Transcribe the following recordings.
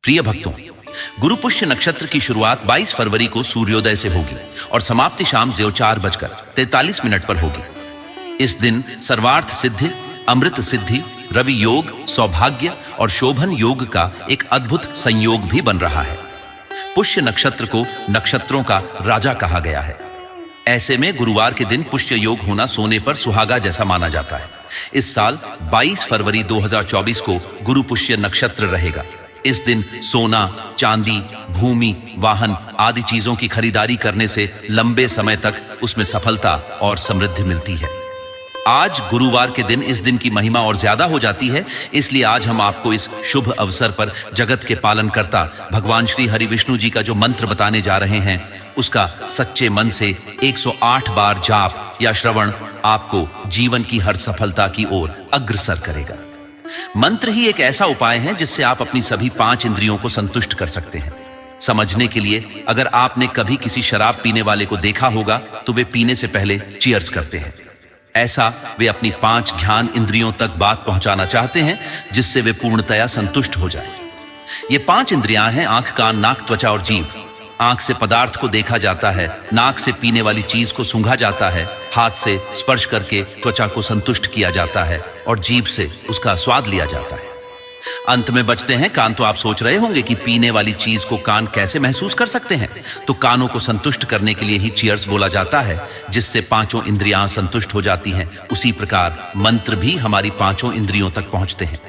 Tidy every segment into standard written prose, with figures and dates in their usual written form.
प्रिय भक्तों, गुरु पुष्य नक्षत्र की शुरुआत 22 फरवरी को सूर्योदय से होगी और समाप्ति शाम 4:43 पर होगी। इस दिन सर्वार्थ सिद्धि, अमृत सिद्धि, रवि योग, सौभाग्य और शोभन योग का एक अद्भुत संयोग भी बन रहा है। पुष्य नक्षत्र को नक्षत्रों का राजा कहा गया है। ऐसे में गुरुवार के दिन पुष्य योग होना सोने पर सुहागा जैसा माना जाता है। इस साल 22 फरवरी 2024 को गुरु पुष्य नक्षत्र रहेगा। इस दिन सोना, चांदी, भूमि, वाहन आदि चीजों की खरीदारी करने से लंबे समय तक उसमें सफलता और समृद्धि मिलती है। आज गुरुवार के दिन इस दिन की महिमा और ज्यादा हो जाती है, इसलिए आज हम आपको इस शुभ अवसर पर जगत के पालनकर्ता भगवान श्री हरि विष्णु जी का जो मंत्र बताने जा रहे हैं, उसका सच्चे मन से 108 बार जाप या श्रवण आपको जीवन की हर सफलता की ओर अग्रसर करेगा। मंत्र ही एक ऐसा उपाय है जिससे आप अपनी सभी 5 इंद्रियों को संतुष्ट कर सकते हैं। समझने के लिए, अगर आपने कभी किसी शराब पीने वाले को देखा होगा तो वे पीने से पहले चीयर्स करते हैं। ऐसा वे अपनी 5 ध्यान इंद्रियों तक बात पहुंचाना चाहते हैं जिससे वे पूर्णतया संतुष्ट हो जाएं। ये 5 इंद्रियां हैं आंख, कान, नाक, त्वचा और जीभ। आंख से पदार्थ को देखा जाता है, नाक से पीने वाली चीज को सूंघा जाता है, हाथ से स्पर्श करके त्वचा को संतुष्ट किया जाता है और जीभ से उसका स्वाद लिया जाता है। अंत में बचते हैं कान। तो आप सोच रहे होंगे कि पीने वाली चीज को कान कैसे महसूस कर सकते हैं, तो कानों को संतुष्ट करने के लिए ही चीयर्स बोला जाता है, जिससे 5 इंद्रियां संतुष्ट हो जाती हैं। उसी प्रकार मंत्र भी हमारी 5 इंद्रियों तक पहुंचते हैं।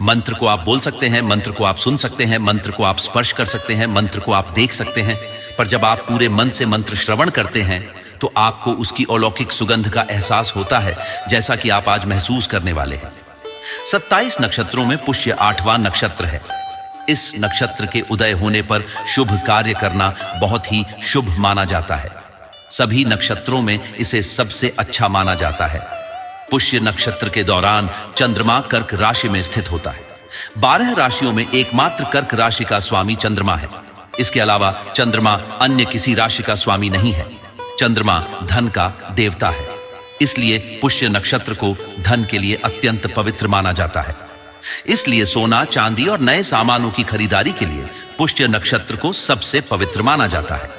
मंत्र को आप बोल सकते हैं, मंत्र को आप सुन सकते हैं, मंत्र को आप स्पर्श कर सकते हैं, मंत्र को आप देख सकते हैं, पर जब आप पूरे मन से मंत्र श्रवण करते हैं तो आपको उसकी अलौकिक सुगंध का एहसास होता है, जैसा कि आप आज महसूस करने वाले हैं। 27 नक्षत्रों में पुष्य 8वां नक्षत्र है। इस नक्षत्र के उदय होने पर शुभ कार्य करना बहुत ही शुभ माना जाता है। सभी नक्षत्रों में इसे सबसे अच्छा माना जाता है। पुष्य नक्षत्र के दौरान चंद्रमा कर्क राशि में स्थित होता है। 12 राशियों में एकमात्र कर्क राशि का स्वामी चंद्रमा है। इसके अलावा चंद्रमा अन्य किसी राशि का स्वामी नहीं है। चंद्रमा धन का देवता है, इसलिए पुष्य नक्षत्र को धन के लिए अत्यंत पवित्र माना जाता है। इसलिए सोना, चांदी और नए सामानों की खरीदारी के लिए पुष्य नक्षत्र को सबसे पवित्र माना जाता है।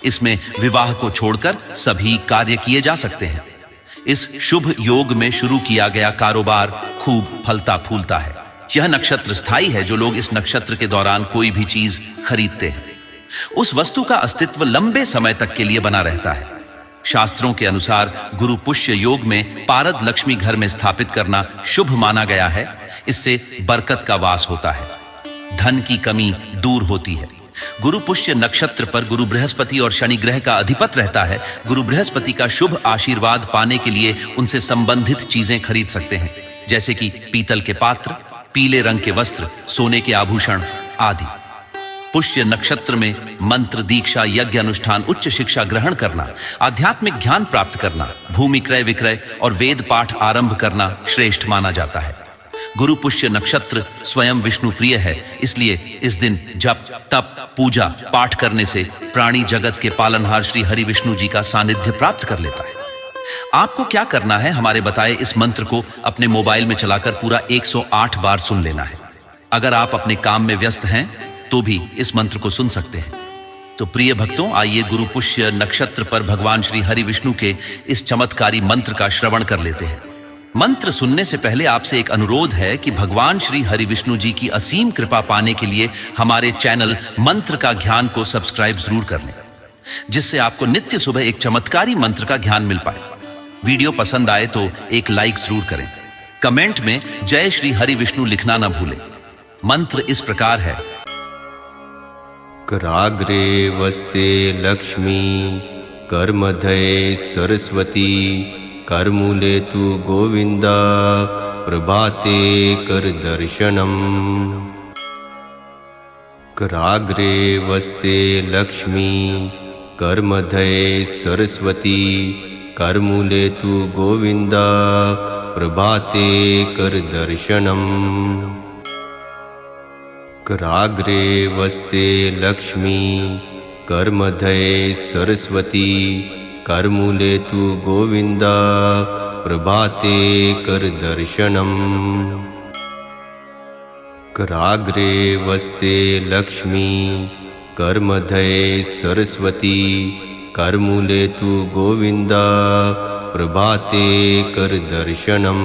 इसमें विवाह को छोड़कर सभी कार्य किए जा सकते हैं। इस शुभ योग में शुरू किया गया कारोबार खूब फलता फूलता है। यह नक्षत्र स्थायी है। जो लोग इस नक्षत्र के दौरान कोई भी चीज खरीदते हैं, उस वस्तु का अस्तित्व लंबे समय तक के लिए बना रहता है। शास्त्रों के अनुसार गुरु पुष्य योग में पारद लक्ष्मी घर में स्थापित करना शुभ माना गया है। इससे बरकत का वास होता है, धन की कमी दूर होती है। गुरु पुष्य नक्षत्र पर गुरु बृहस्पति और शनि ग्रह का अधिपति रहता है। गुरु बृहस्पति का शुभ आशीर्वाद पाने के लिए उनसे संबंधित चीजें खरीद सकते हैं, जैसे कि पीतल के पात्र, पीले रंग के वस्त्र, सोने के आभूषण आदि। पुष्य नक्षत्र में मंत्र, दीक्षा, यज्ञ अनुष्ठान, उच्च शिक्षा ग्रहण करना, आध्यात्मिक ज्ञान प्राप्त करना, भूमि क्रय विक्रय और वेद पाठ आरंभ करना श्रेष्ठ माना जाता है। गुरु पुष्य नक्षत्र स्वयं विष्णु प्रिय है, इसलिए इस दिन जप, तप, पूजा पाठ करने से प्राणी जगत के पालनहार श्री हरि विष्णु जी का सानिध्य प्राप्त कर लेता है। आपको क्या करना है, हमारे बताए इस मंत्र को अपने मोबाइल में चलाकर पूरा 108 बार सुन लेना है। अगर आप अपने काम में व्यस्त हैं तो भी इस मंत्र को सुन सकते हैं। तो प्रिय भक्तों, आइए गुरु पुष्य नक्षत्र पर भगवान श्री हरि विष्णु के इस चमत्कारी मंत्र का श्रवण कर लेते हैं। मंत्र सुनने से पहले आपसे एक अनुरोध है कि भगवान श्री हरि विष्णु जी की असीम कृपा पाने के लिए हमारे चैनल मंत्र का ज्ञान को सब्सक्राइब जरूर कर लें, जिससे आपको नित्य सुबह एक चमत्कारी मंत्र का ज्ञान मिल पाए। वीडियो पसंद आए तो एक लाइक जरूर करें। कमेंट में जय श्री हरि विष्णु लिखना ना भूलें। मंत्र इस प्रकार है। कराग्रे वस्ते लक्ष्मी, करमध्ये सरस्वती, करमूले तु गोविंदा, प्रभाते कर दर्शनम। कराग्रे वस्ते लक्ष्मी, करमध्ये सरस्वती, करमूले तु गोविंदा, प्रभाते कर दर्शनम। कराग्रे वस्ते लक्ष्मी, करमध्ये सरस्वती, करमूले तु गोविंदा, प्रभाते कर दर्शनम। कराग्रे वस्ते लक्ष्मी करमध्ये सरस्वती करमूले तु गोविन्दा प्रभाते कर दर्शनम्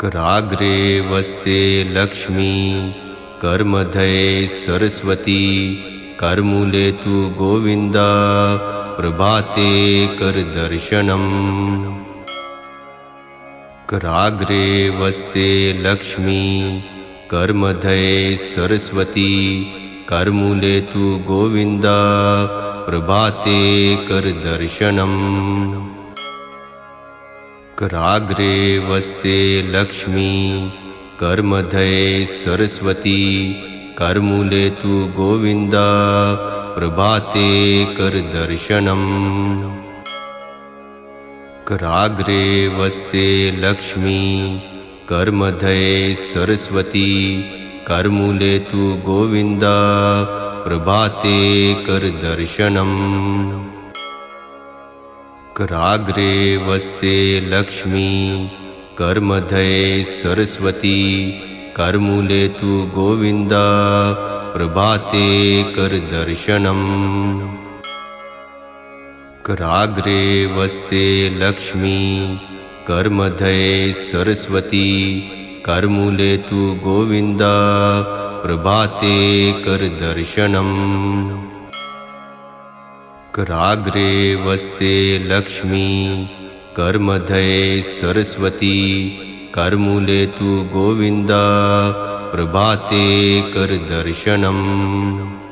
कराग्रे वस्ते लक्ष्मी करमध्ये सरस्वती करमूले तु गोविन्दा प्रभाते कर दर्शनम् कराग्रे वस्ते लक्ष्मी करमध्ये सरस्वती करमूले तु गोविन्दा प्रभाते कर दर्शनम् कराग्रे वस्ते लक्ष्मी करमध्ये सरस्वती करमूले तु गोविन्दा प्रभाते कर दर्शनम् कराग्रे वस्ते लक्ष्मी करमध्ये सरस्वती करमूले तु गोविन्दा प्रभाते कर दर्शनम् कराग्रे वस्ते लक्ष्मी करमध्ये सरस्वती करमूले तु गोविन्दा प्रभाते कर दर्शनम् कराग्रे वस्ते लक्ष्मी करमध्ये सरस्वती करमूले तु गोविन्दा प्रभाते कर दर्शनम् कराग्रे वस्ते लक्ष्मी करमध्ये सरस्वती करमूले तु गोविन्दा प्रभाते कर दर्शनम्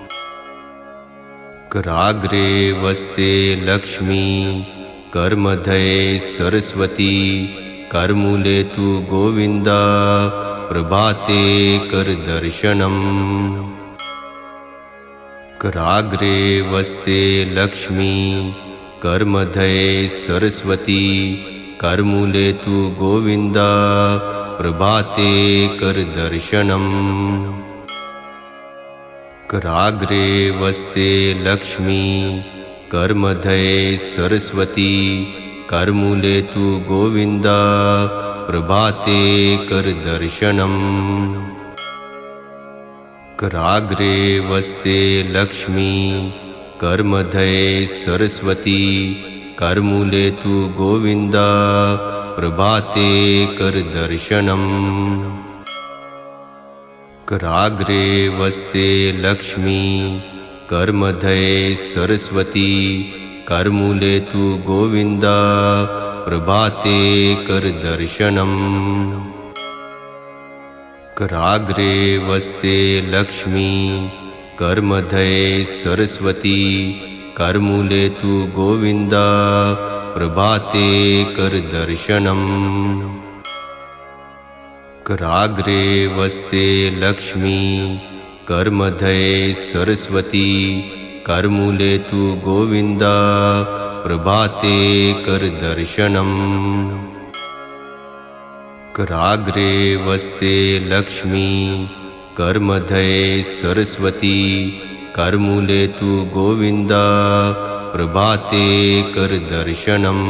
कराग्रे वस्ते लक्ष्मी करमध्ये सरस्वती करमूले तु गोविन्दा प्रभाते कर दर्शनम् कराग्रे वस्ते लक्ष्मी करमध्ये सरस्वती करमूले तु गोविन्दा प्रभाते कर दर्शनम् कराग्रे वस्ते लक्ष्मी करमध्ये सरस्वती करमूले तु गोविन्दा प्रभाते कर दर्शनम् कराग्रे वस्ते लक्ष्मी करमध्ये सरस्वती करमूले तु गोविन्दा प्रभाते कर दर्शनम् कराग्रे वस्ते लक्ष्मी करमध्ये सरस्वती करमूले तु गोविन्दा प्रभाते कर दर्शनम् कराग्रे वस्ते लक्ष्मी करमध्ये सरस्वती करमूले तु गोविन्दा प्रभाते कर दर्शनम् कराग्रे वस्ते लक्ष्मी करमध्ये सरस्वती करमूले तु गोविन्दा प्रभाते कर दर्शनम् कराग्रे वस्ते लक्ष्मी करमध्ये सरस्वती करमूले तु गोविन्दा प्रभाते कर दर्शनम्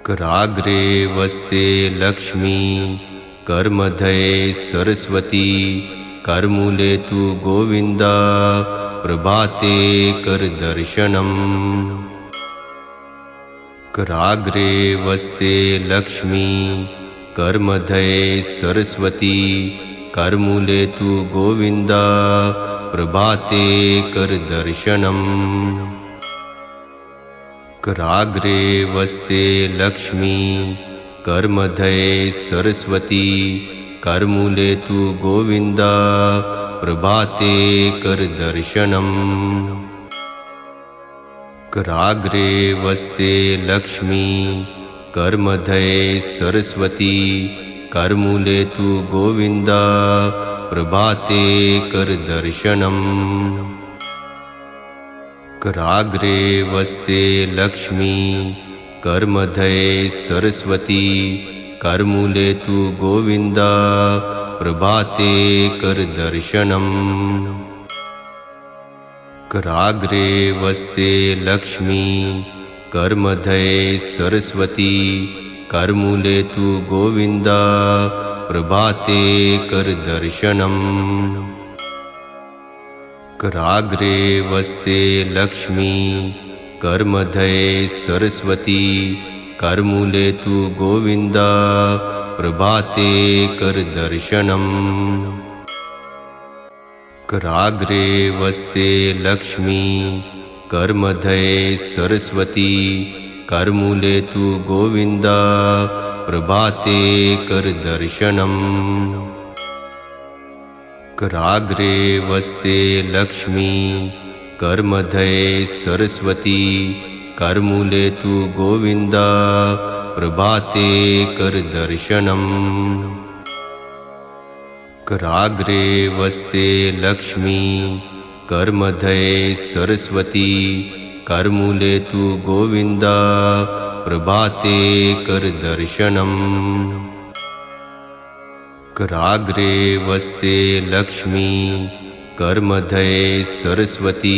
कराग्रे वस्ते लक्ष्मी करमध्ये सरस्वती करमूले तु गोविन्दा प्रभाते कर दर्शनम् कराग्रे वस्ते लक्ष्मी करमध्ये सरस्वती करमूले तु गोविन्दा प्रभाते कर दर्शनम् कराग्रे वस्ते लक्ष्मी करमध्ये सरस्वती करमूले तु गोविन्दा प्रभाते कर दर्शनम् कराग्रे वस्ते लक्ष्मी करमध्ये सरस्वती करमूले तु गोविन्दा प्रभाते कर दर्शनम् कराग्रे वस्ते लक्ष्मी करमध्ये सरस्वती करमूले तु गोविन्दा प्रभाते कर दर्शनम् कराग्रे वस्ते लक्ष्मी करमध्ये सरस्वती करमूले तु गोविन्द प्रभाते कर दर्शनम् कराग्रे वस्ते लक्ष्मी करमध्ये सरस्वती करमूले तु गोविन्द प्रभाते कर दर्शनम् कराग्रे वस्ते लक्ष्मी करमध्ये सरस्वती करमूले तु गोविन्द प्रभाते कर दर्शनम् कराग्रे वस्ते लक्ष्मी करमध्ये सरस्वती करमूले तु गोविन्द प्रभाते कर दर्शनम् कराग्रे वस्ते लक्ष्मी करमध्ये सरस्वती करमूले तु गोविन्द प्रभाते कर दर्शनम् कराग्रे वस्ते लक्ष्मी करमध्ये सरस्वती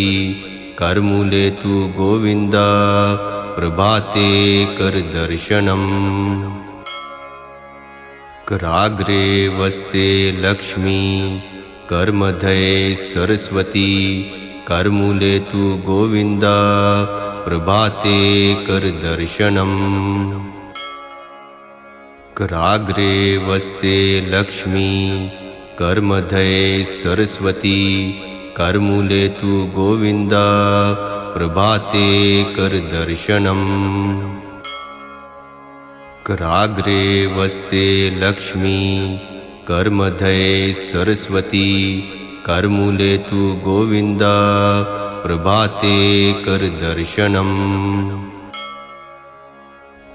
करमूले तु गोविन्द प्रभाते कर दर्शनम् कराग्रे वस्ते लक्ष्मी करमध्ये सरस्वती करमूले तु गोविन्द प्रभाते कर दर्शनम् कराग्रे वस्ते लक्ष्मी करमध्ये सरस्वती करमूले तु गोविन्द प्रभाते कर दर्शनम् कराग्रे वस्ते लक्ष्मी करमध्ये सरस्वती करमूले तु गोविन्द प्रभाते कर दर्शनम्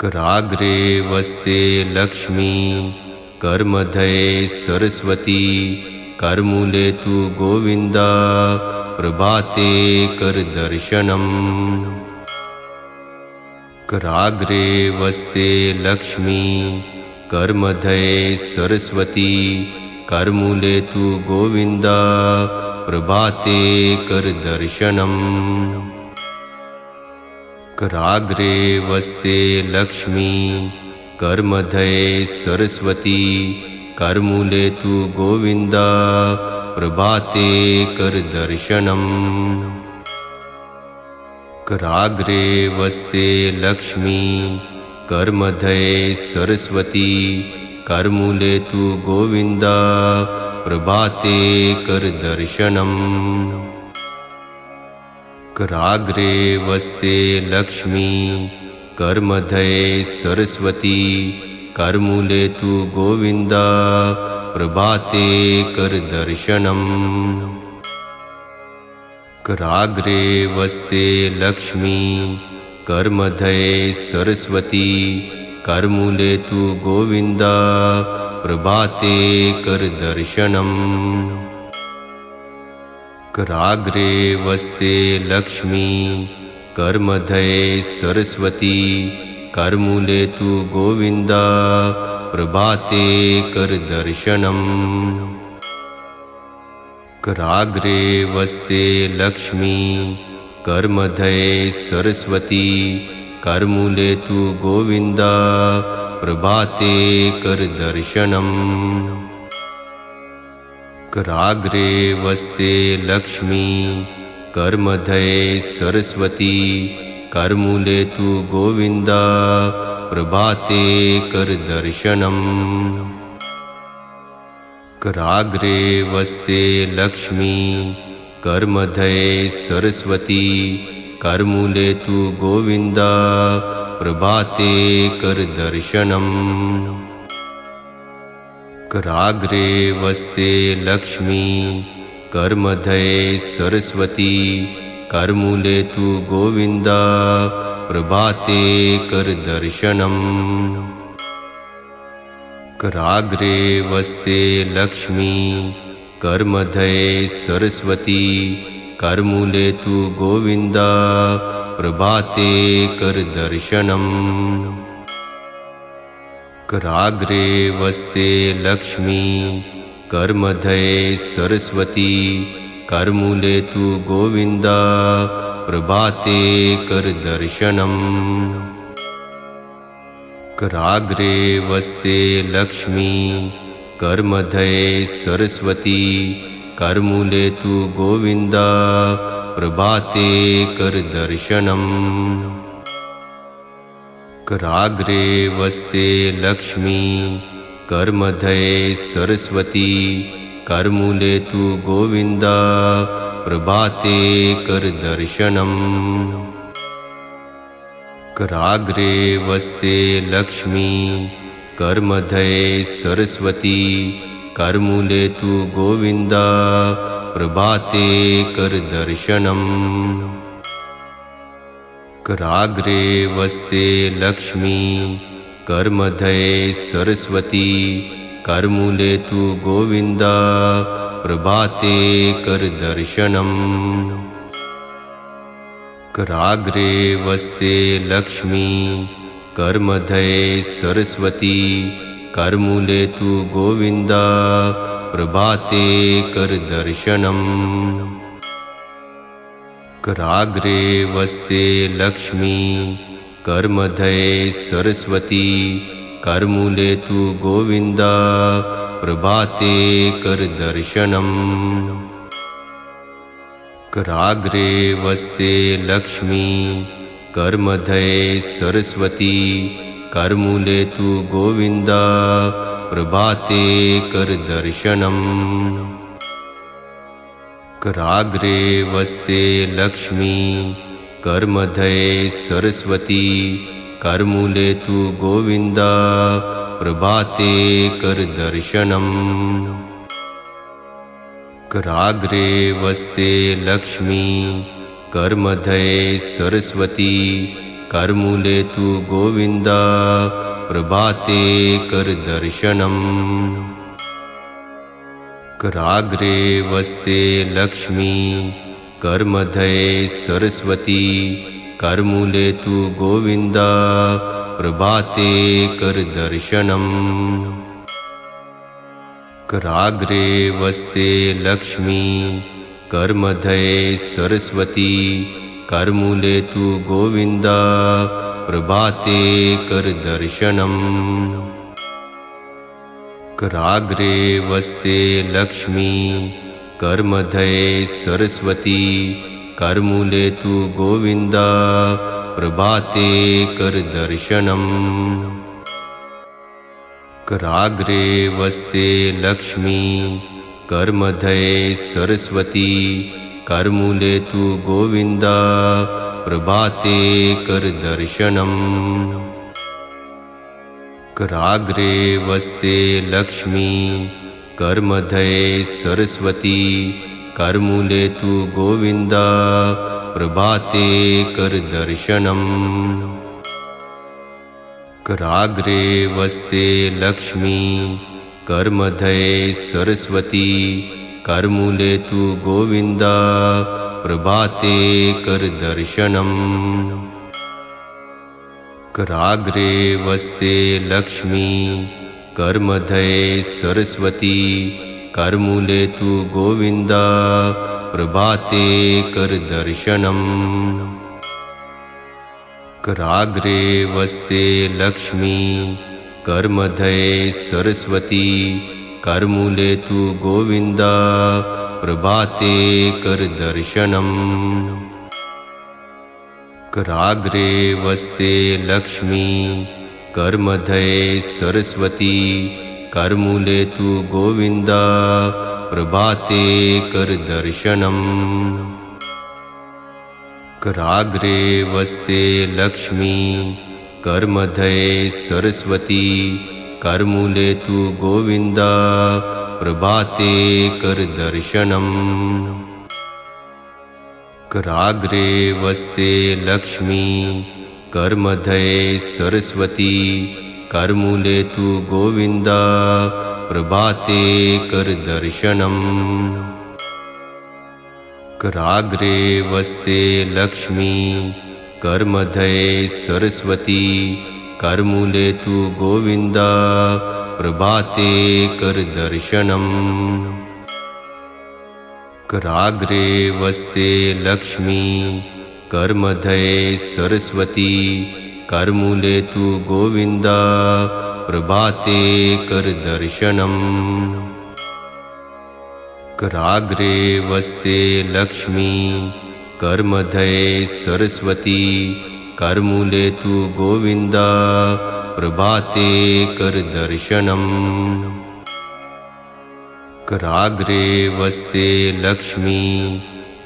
कराग्रे वस्ते लक्ष्मी करमध्ये सरस्वती करमूले तु गोविन्द प्रभाते कर दर्शनम् कराग्रे वस्ते लक्ष्मी करमध्ये सरस्वती करमूले तु गोविन्द प्रभाते कर दर्शनम् कराग्रे वस्ते लक्ष्मी करमध्ये सरस्वती करमूले तु गोविन्द प्रभाते कर दर्शनम् कराग्रे वस्ते लक्ष्मी करमध्ये सरस्वती करमूले तु गोविन्द प्रभाते कर दर्शनम् कराग्रे वस्ते लक्ष्मी करमध्ये सरस्वती करमूले तु गोविन्द प्रभाते कर दर्शनम् कराग्रे वस्ते लक्ष्मी करमध्ये सरस्वती करमूले तु गोविन्द प्रभाते कर दर्शनम् कराग्रे वस्ते लक्ष्मी करमध्ये सरस्वती करमूले तु गोविन्द प्रभाते कर दर्शनम् कराग्रे वस्ते लक्ष्मी करमध्ये सरस्वती करमूले तु गोविन्द प्रभाते कर दर्शनम् कराग्रे वस्ते लक्ष्मी करमध्ये सरस्वती करमूले तु गोविन्द प्रभाते कर दर्शनम् कराग्रे वस्ते लक्ष्मी करमध्ये सरस्वती करमूले तु गोविन्द प्रभाते कर दर्शनम् कराग्रे वस्ते लक्ष्मी करमध्ये सरस्वती करमूले तु गोविन्द प्रभाते कर दर्शनम् कराग्रे वस्ते लक्ष्मी करमध्ये सरस्वती करमूले तु गोविन्द प्रभाते कर दर्शनम् कराग्रे वस्ते लक्ष्मी करमध्ये सरस्वती करमूले तु गोविन्द प्रभाते कर दर्शनम् कराग्रे वस्ते लक्ष्मी करमध्ये सरस्वती करमूले तु गोविन्द प्रभाते कर दर्शनम् कराग्रे वस्ते लक्ष्मी करमध्ये सरस्वती करमूले तु गोविन्द प्रभाते कर दर्शनम् कराग्रे वस्ते लक्ष्मी करमध्ये सरस्वती करमूले तु गोविन्द प्रभाते कर दर्शनम् कराग्रे वस्ते लक्ष्मी करमध्ये सरस्वती करमूले तु गोविन्द प्रभाते कर दर्शनम् कराग्रे वस्ते लक्ष्मी करमध्ये सरस्वती करमूले तु गोविन्द प्रभाते कर दर्शनम् कराग्रे वस्ते लक्ष्मी करमध्ये सरस्वती करमूले तु गोविन्द प्रभाते कर दर्शनम् कराग्रे वस्ते लक्ष्मी करमध्ये सरस्वती करमूले तु गोविन्द प्रभाते कर दर्शनम् कराग्रे वस्ते लक्ष्मी करमध्ये सरस्वती करमूले तु गोविन्द प्रभाते कर दर्शनम् कराग्रे वस्ते लक्ष्मी करमध्ये सरस्वती करमूले तु गोविन्द प्रभाते कर दर्शनम् कराग्रे वस्ते लक्ष्मी करमध्ये सरस्वती करमूले तु गोविन्द प्रभाते कर दर्शनम् कराग्रे वस्ते लक्ष्मी करमध्ये सरस्वती करमूले तु गोविन्द प्रभाते कर दर्शनम् कराग्रे वस्ते लक्ष्मी करमध्ये सरस्वती करमूले तु गोविन्द प्रभाते कर दर्शनम् कराग्रे वस्ते लक्ष्मी करमध्ये सरस्वती करमूले तु गोविन्द प्रभाते कर दर्शनम् कराग्रे वस्ते लक्ष्मी करमध्ये सरस्वती करमूले तु गोविन्द प्रभाते कर दर्शनम् कराग्रे वस्ते लक्ष्मी करमध्ये सरस्वती करमूले तु गोविन्द प्रभाते कर दर्शनम् कराग्रे वस्ते लक्ष्मी करमध्ये सरस्वती करमूले तु गोविन्द प्रभाते कर दर्शनम् कराग्रे वस्ते लक्ष्मी करमध्ये सरस्वती करमूले तु गोविन्द प्रभाते कर दर्शनम् कराग्रे वस्ते लक्ष्मी करमध्ये सरस्वती करमूले तु गोविन्द प्रभाते कर दर्शनम् कराग्रे वस्ते लक्ष्मी करमध्ये सरस्वती करमूले तु गोविन्द प्रभाते कर दर्शनम् कराग्रे वस्ते लक्ष्मी करमध्ये सरस्वती करमूले तु गोविन्द प्रभाते कर दर्शनम् कराग्रे वस्ते लक्ष्मी करमध्ये सरस्वती करमूले तु गोविन्द प्रभाते कर दर्शनम् कराग्रे वस्ते लक्ष्मी करमध्ये सरस्वती करमूले तु गोविन्द प्रभाते कर दर्शनम् कराग्रे वस्ते लक्ष्मी करमध्ये सरस्वती करमूले तु गोविन्द प्रभाते कर दर्शनम् कराग्रे वस्ते लक्ष्मी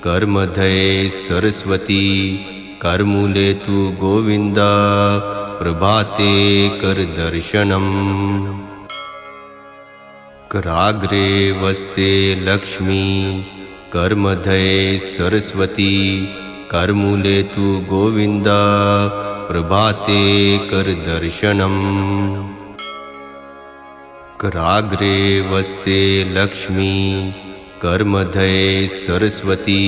करमध्ये सरस्वती करमूले तु गोविन्द प्रभाते कर दर्शनम् कराग्रे वस्ते लक्ष्मी करमध्ये सरस्वती करमूले तु गोविन्द प्रभाते कर दर्शनम् कराग्रे वस्ते लक्ष्मी करमध्ये सरस्वती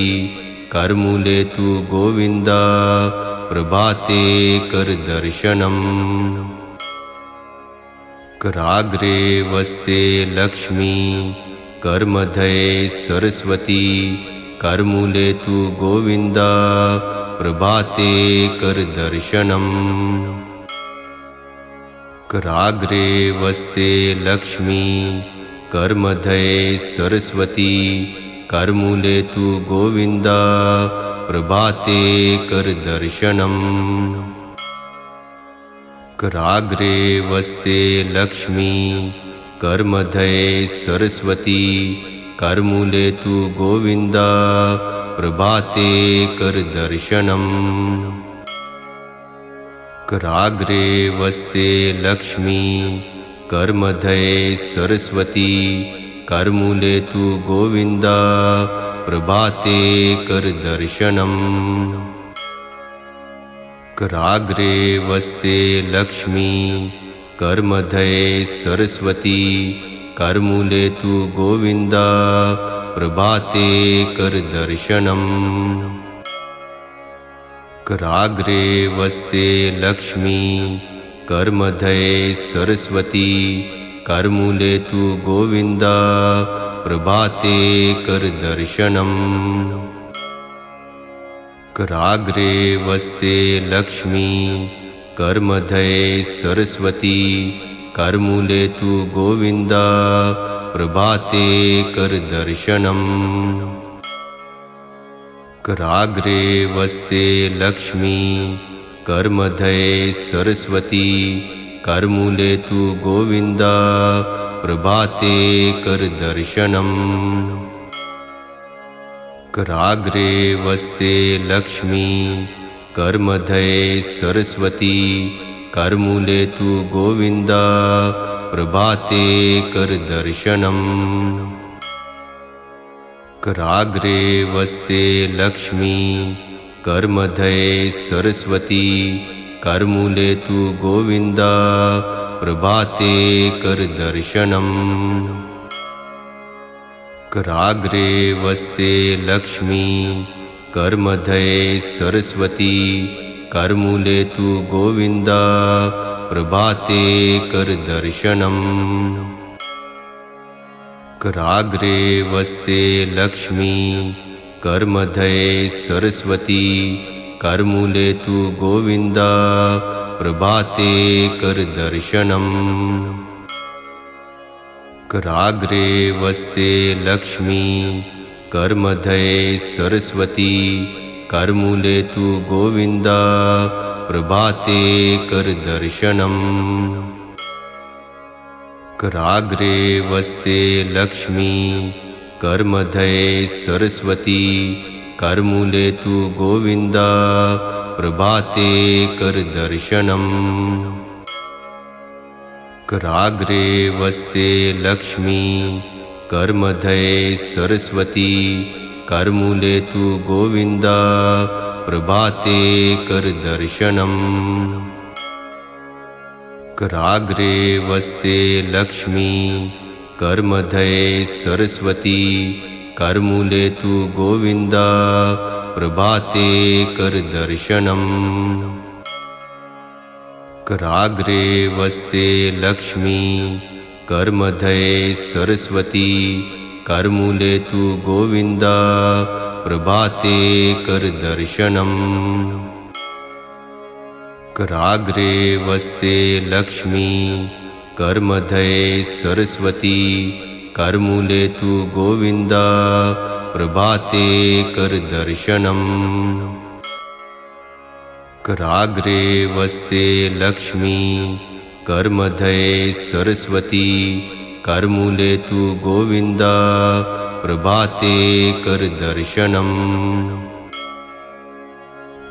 करमूले तु गोविन्द प्रभाते कर दर्शनम् कराग्रे वस्ते लक्ष्मी करमध्ये सरस्वती करमूले तु गोविन्द प्रभाते कर दर्शनम् कराग्रे वस्ते लक्ष्मी करमध्ये सरस्वती करमूले तु गोविन्द प्रभाते कर दर्शनम् कराग्रे वस्ते लक्ष्मी करमध्ये सरस्वती करमूले तु गोविन्द प्रभाते कर दर्शनम् कराग्रे वस्ते लक्ष्मी करमध्ये सरस्वती करमूले तु गोविन्द प्रभाते कर दर्शनम् कराग्रे वस्ते लक्ष्मी करमध्ये सरस्वती करमूले तु गोविन्द प्रभाते कर दर्शनम् कराग्रे वस्ते लक्ष्मी करमध्ये सरस्वती करमूले तु गोविन्द प्रभाते कर दर्शनम् कराग्रे वस्ते लक्ष्मी करमध्ये सरस्वती करमूले तु गोविन्द प्रभाते कर दर्शनम् कराग्रे वस्ते लक्ष्मी करमध्ये सरस्वती करमूले तु गोविन्द प्रभाते कर दर्शनम् कराग्रे वस्ते लक्ष्मी करमध्ये सरस्वती करमूले तु गोविन्द प्रभाते कर दर्शनम् कराग्रे वस्ते लक्ष्मी करमध्ये सरस्वती करमूले तु गोविन्द प्रभाते कर दर्शनम् कराग्रे वस्ते लक्ष्मी करमध्ये सरस्वती करमूले तु गोविन्द प्रभाते कर दर्शनम् कराग्रे वस्ते लक्ष्मी करमध्ये सरस्वती करमूले तु गोविन्द प्रभाते कर दर्शनम् कराग्रे वस्ते लक्ष्मी करमध्ये सरस्वती करमूले तु गोविन्द प्रभाते कर दर्शनम् कराग्रे वस्ते लक्ष्मी करमध्ये सरस्वती करमूले तु गोविन्द प्रभाते कर दर्शनम् कराग्रे वस्ते लक्ष्मी करमध्ये सरस्वती करमूले तु गोविन्द प्रभाते कर दर्शनम् कराग्रे वस्ते लक्ष्मी करमध्ये सरस्वती करमूले तु गोविन्द प्रभाते कर दर्शनम् कराग्रे वस्ते लक्ष्मी करमध्ये सरस्वती करमूले तु गोविन्द प्रभाते कर दर्शनम् कराग्रे वस्ते लक्ष्मी कर्मधये सरस्वती करमूले तु गोविन्द प्रभाते कर दर्शनम् कराग्रे वस्ते लक्ष्मी कर्मधये सरस्वती करमूले तु गोविन्द प्रभाते कर दर्शनम्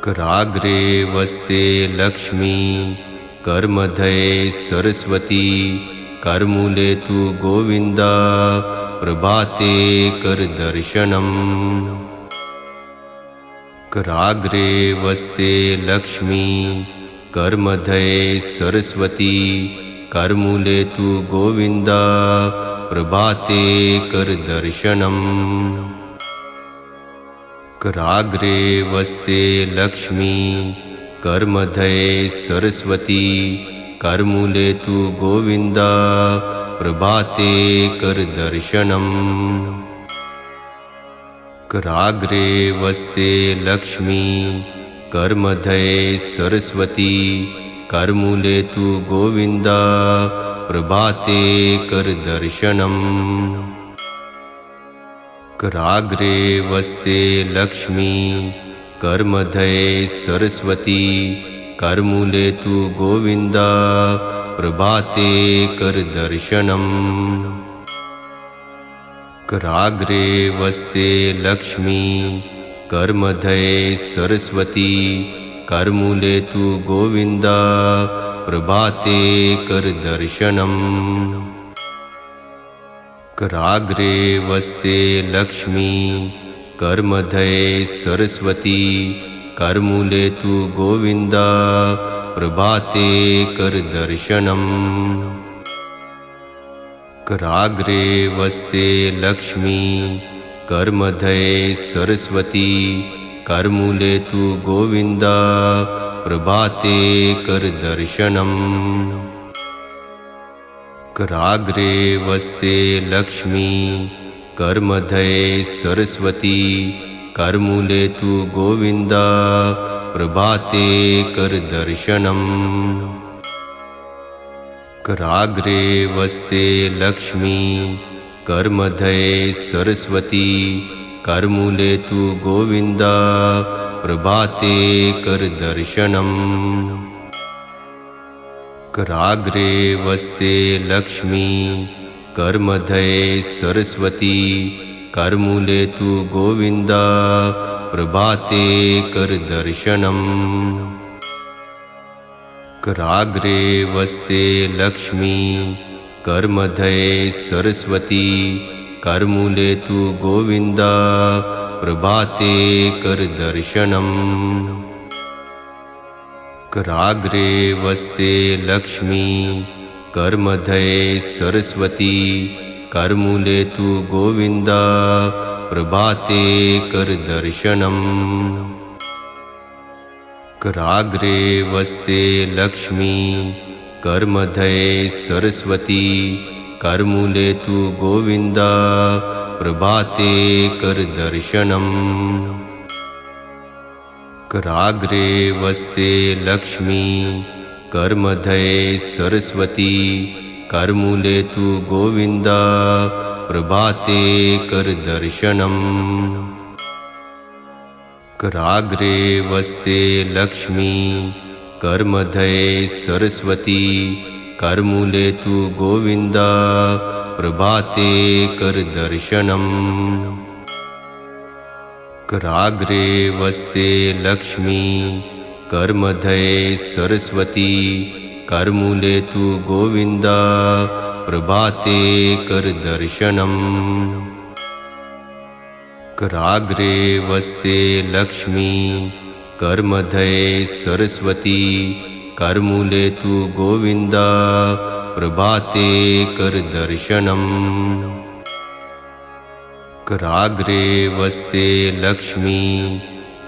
कराग्रे वस्ते लक्ष्मी कर्मधये सरस्वती करमूले तु गोविन्द प्रभाते कर दर्शनम् कराग्रे वस्ते लक्ष्मी कर्मधये सरस्वती करमूले तु गोविन्द प्रभाते कर दर्शनम् कराग्रे वस्ते लक्ष्मी कर्मधये सरस्वती करमूले तु गोविन्द प्रभाते कर दर्शनम् कराग्रे वस्ते लक्ष्मी कर्मधये सरस्वती करमूले तु गोविन्द प्रभाते कर दर्शनम् कराग्रे वस्ते लक्ष्मी कर्मधये सरस्वती करमूले तु गोविन्द प्रभाते कर दर्शनम् कराग्रे वस्ते लक्ष्मी कर्मधये सरस्वती करमूले तु गोविन्द प्रभाते कर दर्शनम् कराग्रे वस्ते लक्ष्मी कर्मधये सरस्वती करमूले तु गोविन्द प्रभाते कर दर्शनम् कराग्रे वस्ते लक्ष्मी कर्मधये सरस्वती करमूले तु गोविन्द प्रभाते कर दर्शनम् कराग्रे वस्ते लक्ष्मी कर्मधये सरस्वती करमूले तु गोविन्द प्रभाते कर दर्शनम् कराग्रे वस्ते लक्ष्मी कर्मधये सरस्वती करमूले तु गोविन्द प्रभाते कर दर्शनम् कराग्रे वस्ते लक्ष्मी कर्मधये सरस्वती करमूले तु गोविन्द प्रभाते कर दर्शनम् कराग्रे वस्ते लक्ष्मी कर्मधये सरस्वती करमूले तु गोविन्द प्रभाते कर दर्शनम् कराग्रे वस्ते लक्ष्मी कर्मधये सरस्वती करमूले तु गोविन्द प्रभाते कर दर्शनम् कराग्रे वस्ते लक्ष्मी कर्मधये सरस्वती करमूले तु गोविन्द प्रभाते कर दर्शनम् कराग्रे वस्ते लक्ष्मी कर्मधये सरस्वती करमूले तु गोविन्द प्रभाते कर दर्शनम् कराग्रे वस्ते लक्ष्मी कर्मधये सरस्वती करमूले तु गोविन्द प्रभाते कर दर्शनम् कराग्रे वस्ते लक्ष्मी कर्मधये सरस्वती करमूले तु गोविन्द प्रभाते कर दर्शनम् कराग्रे वस्ते लक्ष्मी कर्मधये सरस्वती करमूले तु गोविन्द प्रभाते कर दर्शनम् कराग्रे वस्ते लक्ष्मी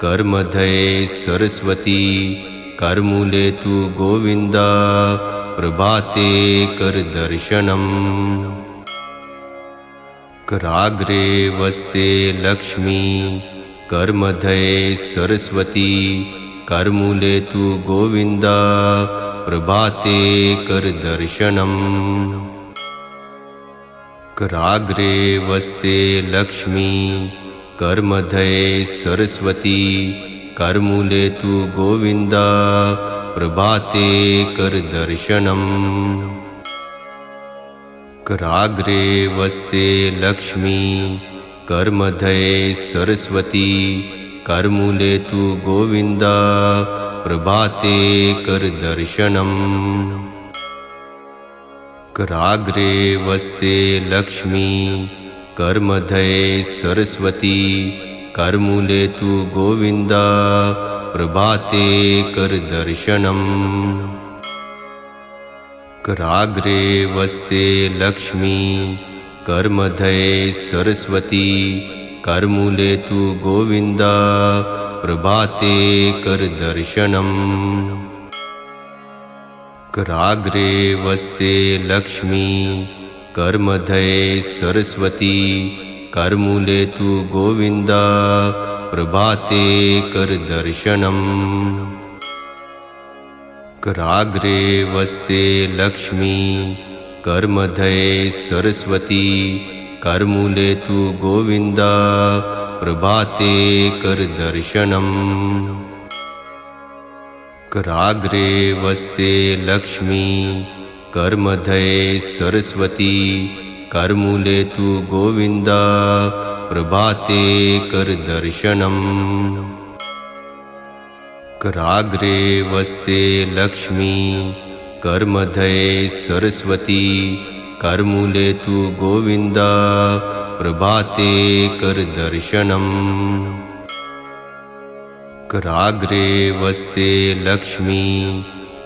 कर्मधये सरस्वती करमूले तु गोविन्द प्रभाते कर दर्शनम् कराग्रे वस्ते लक्ष्मी कर्मधये सरस्वती करमूले तु गोविन्द प्रभाते कर दर्शनम् कराग्रे वस्ते लक्ष्मी करमध्ये सरस्वती करमूले तु गोविन्द प्रभाते कर दर्शनम् कराग्रे वस्ते लक्ष्मी करमध्ये सरस्वती करमूले तु गोविन्द प्रभाते कर दर्शनम् कराग्रे वस्ते लक्ष्मी करमध्ये सरस्वती करमूले तु गोविन्द प्रभाते कर दर्शनम् कराग्रे वस्ते लक्ष्मी करमध्ये सरस्वती करमूले तु गोविन्द प्रभाते कर दर्शनम् कराग्रे वस्ते लक्ष्मी करमध्ये सरस्वती करमूले तु गोविन्द प्रभाते कर दर्शनम् कराग्रे वस्ते लक्ष्मी करमध्ये सरस्वती करमूले तु गोविन्द प्रभाते कर दर्शनम् कराग्रे वस्ते लक्ष्मी करमध्ये सरस्वती करमूले तु गोविन्द प्रभाते कर दर्शनम् कराग्रे वस्ते लक्ष्मी करमध्ये सरस्वती करमूले तु गोविन्द प्रभाते कर दर्शनम् कराग्रे वस्ते लक्ष्मी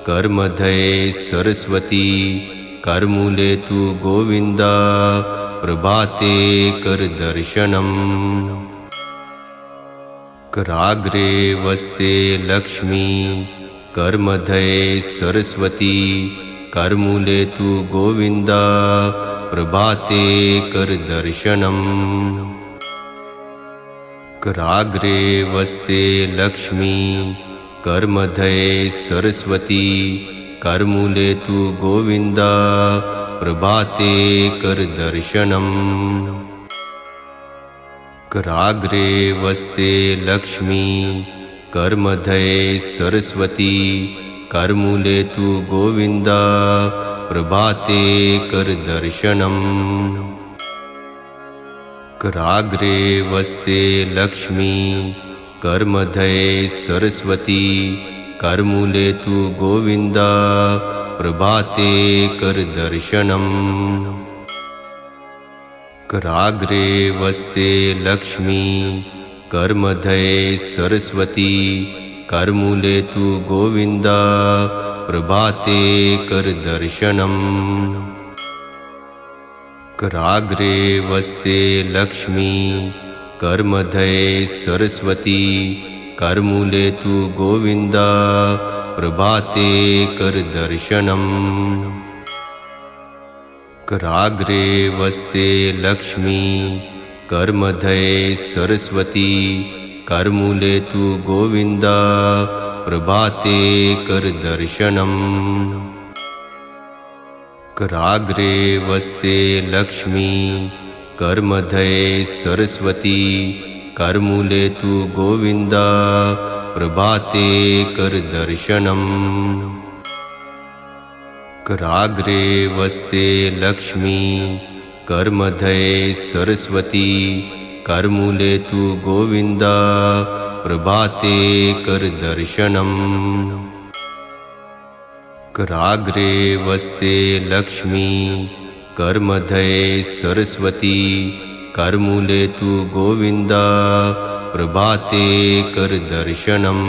करमध्ये सरस्वती करमूले तु गोविन्द प्रभाते कर दर्शनम् कराग्रे वस्ते लक्ष्मी करमध्ये सरस्वती करमूले तु गोविन्द प्रभाते कर दर्शनम् कराग्रे वस्ते लक्ष्मी करमध्ये सरस्वती करमूले तु गोविन्द प्रभाते कर दर्शनम् कराग्रे वस्ते लक्ष्मी करमध्ये सरस्वती करमूले तु गोविन्द प्रभाते कर दर्शनम् कराग्रे वस्ते लक्ष्मी करमध्ये सरस्वती करमूले तु गोविन्द प्रभाते कर दर्शनम् कराग्रे वस्ते लक्ष्मी करमध्ये सरस्वती करमूले तु गोविन्द प्रभाते कर दर्शनम् कराग्रे वस्ते लक्ष्मी करमध्ये सरस्वती करमूले तु गोविन्द प्रभाते कर दर्शनम् कराग्रे वस्ते लक्ष्मी करमध्ये सरस्वती करमूले तु गोविन्द प्रभाते कर दर्शनम् कराग्रे वस्ते लक्ष्मी करमध्ये सरस्वती करमूले तु गोविन्द प्रभाते कर दर्शनम् कराग्रे वस्ते लक्ष्मी करमध्ये सरस्वती करमूले तु गोविन्द प्रभाते कर दर्शनम् कराग्रे वस्ते लक्ष्मी करमध्ये सरस्वती करमूले तु गोविन्द प्रभाते कर दर्शनम्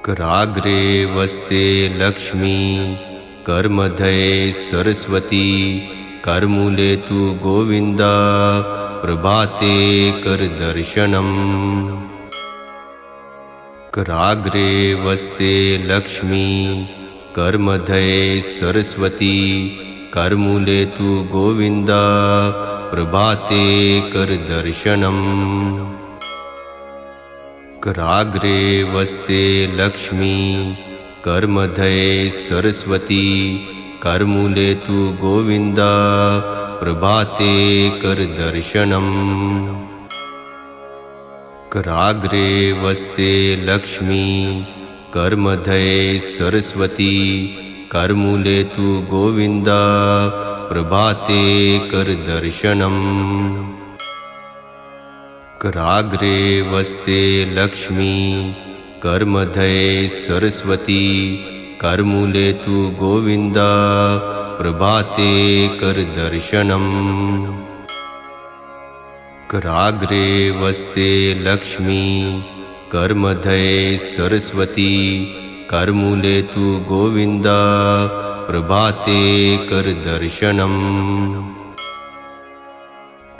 कराग्रे वस्ते लक्ष्मी करमध्ये सरस्वती करमूले तु गोविन्द प्रभाते कर दर्शनम् कराग्रे वस्ते लक्ष्मी करमध्ये सरस्वती करमूले तु गोविन्द प्रभाते कर दर्शनम् कराग्रे वस्ते लक्ष्मी कर्मधये सरस्वती करमूले तु गोविन्द प्रभाते कर दर्शनम् कराग्रे वस्ते लक्ष्मी कर्मधये सरस्वती करमूले तु गोविन्द प्रभाते कर दर्शनम् कराग्रे वस्ते लक्ष्मी कर्मधये सरस्वती करमूले तु गोविन्द प्रभाते कर दर्शनम् कराग्रे वस्ते लक्ष्मी कर्मधये सरस्वती करमूले तु गोविन्द प्रभाते कर दर्शनम्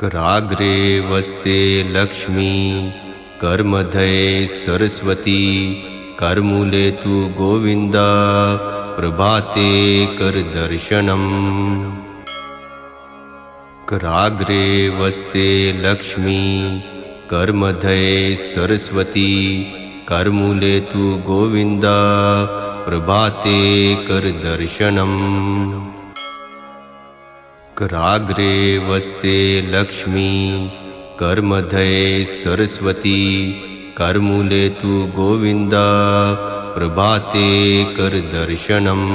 कराग्रे वस्ते लक्ष्मी कर्मधये सरस्वती करमूले तु गोविन्द प्रभाते कर दर्शनम् कराग्रे वस्ते लक्ष्मी कर्मधये सरस्वती करमूले तु गोविन्द प्रभाते कर दर्शनम् कराग्रे वस्ते लक्ष्मी कर्मधये सरस्वती करमूले तु गोविन्द प्रभाते कर दर्शनम्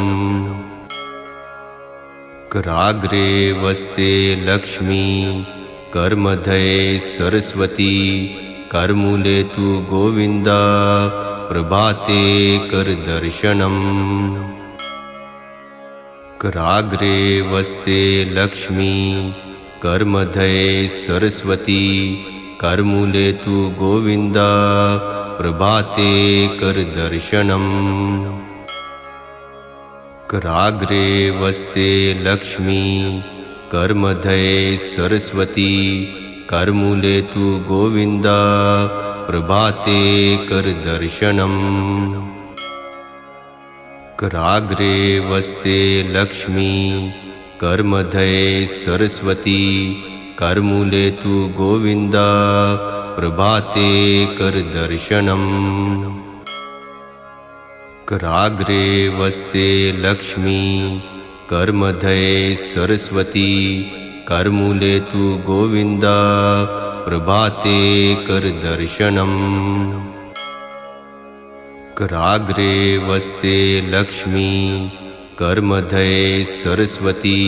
कराग्रे वस्ते लक्ष्मी कर्मधये सरस्वती करमूले तु गोविन्द प्रभाते कर दर्शनम् कराग्रे वस्ते लक्ष्मी कर्मधये सरस्वती करमूले तु गोविन्द प्रभाते कर दर्शनम् कराग्रे वस्ते लक्ष्मी कर्मधये सरस्वती करमूले तु गोविन्द प्रभाते कर दर्शनम् कराग्रे वस्ते लक्ष्मी कर्मधये सरस्वती करमूले तु गोविन्द प्रभाते कर दर्शनम् कराग्रे वस्ते लक्ष्मी कर्मधये सरस्वती करमूले तु गोविन्द प्रभाते कर दर्शनम् कराग्रे वस्ते लक्ष्मी कर्मधये सरस्वती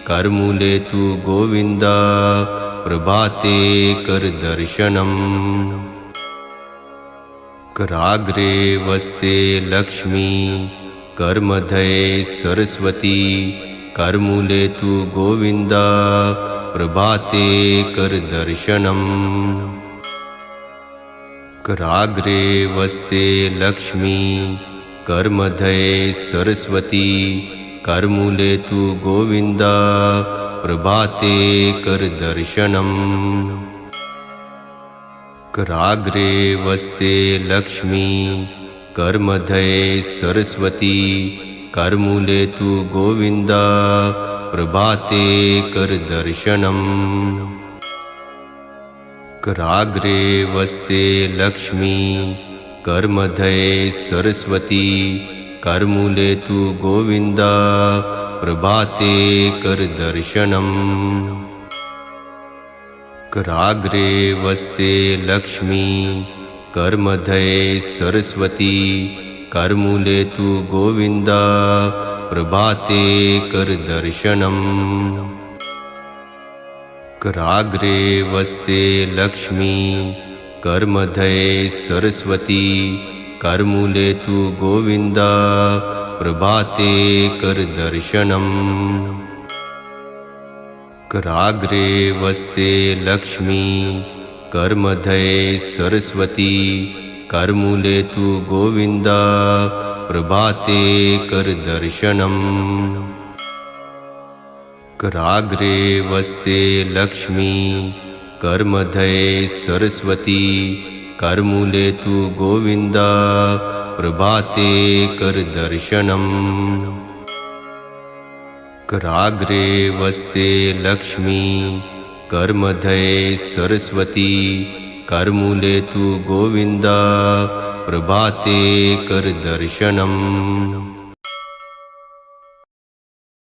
करमूले तु गोविन्द प्रभाते कर दर्शनम् कराग्रे वस्ते लक्ष्मी कर्मधये सरस्वती करमूले तु गोविन्द प्रभाते कर दर्शनम् कराग्रे वस्ते लक्ष्मी कर्मधये सरस्वती करमूले तु गोविन्द प्रभाते कर दर्शनम् कराग्रे वस्ते लक्ष्मी कर्मधये सरस्वती करमूले तु गोविन्द प्रभाते कर दर्शनम् कराग्रे वस्ते लक्ष्मी कर्मधये सरस्वती करमूले तु गोविन्द प्रभाते कर दर्शनम् कराग्रे वस्ते लक्ष्मी कर्मधये सरस्वती करमूले तु गोविन्द प्रभाते कर दर्शनम् कराग्रे वस्ते लक्ष्मी कर्मधये सरस्वती करमूले तु गोविन्द प्रभाते कर दर्शनम् कराग्रे वस्ते लक्ष्मी कर्मधये सरस्वती करमूले तु गोविन्द प्रभाते कर दर्शनम् कराग्रे वस्ते लक्ष्मी कर्मधये सरस्वती करमूले तु गोविन्द प्रभाते कर दर्शनम् कराग्रे वस्ते लक्ष्मी कर्मधये सरस्वती करमूले तु गोविन्द प्रभाते कर दर्शनम्।